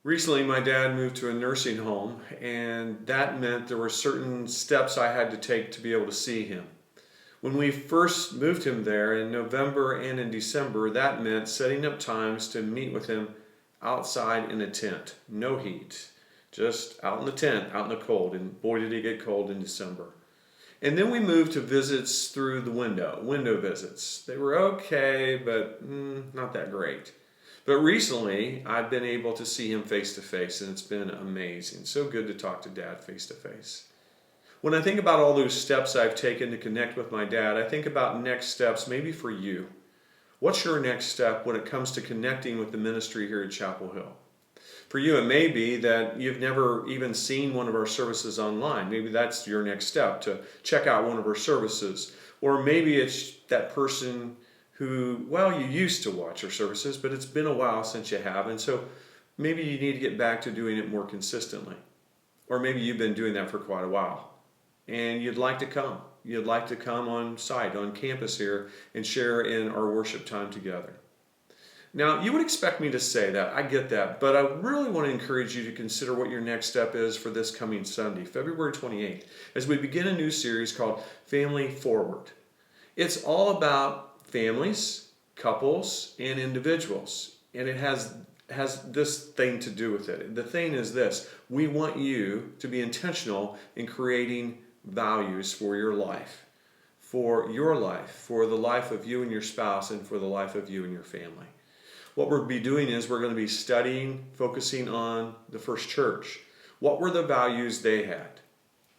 Recently, my dad moved to a nursing home, and that meant there were certain steps I had to take to be able to see him. When we first moved him there in November and in December, that meant setting up times to meet with him outside in a tent. No heat, just out in the tent, out in the cold, and boy did it get cold in December. And then we moved to visits through the window visits. They were okay, but not that great. But recently, I've been able to see him face to face, and it's been amazing. So good to talk to Dad face to face. When I think about all those steps I've taken to connect with my dad, I think about next steps maybe for you. What's your next step when it comes to connecting with the ministry here at Chapel Hill? For you, it may be that you've never even seen one of our services online. Maybe that's your next step, to check out one of our services. Or maybe it's that person who, well, you used to watch our services, but it's been a while since you have, and so maybe you need to get back to doing it more consistently. Or maybe you've been doing that for quite a while, and you'd like to come. You'd like to come on site, on campus here, and share in our worship time together. Now, you would expect me to say that, I get that, but I really want to encourage you to consider what your next step is for this coming Sunday, February 28th, as we begin a new series called Family Forward. It's all about families, couples, and individuals, and it has this thing to do with it. The thing is this: we want you to be intentional in creating values for your life, for the life of you and your spouse, and for the life of you and your family. What we'll be doing is we're going to be studying, focusing on the first church. What were the values they had?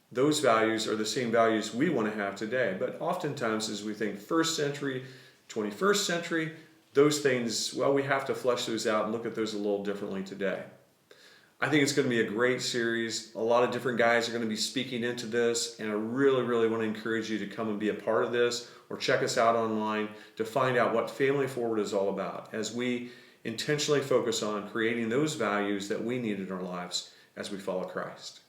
Those values are the same values we want to have today. But oftentimes as we think first century, 21st century, those things, well, we have to flesh those out and look at those a little differently today. I think it's going to be a great series. A lot of different guys are going to be speaking into this, and I really, really want to encourage you to come and be a part of this, or check us out online to find out what Family Forward is all about as we intentionally focus on creating those values that we need in our lives as we follow Christ.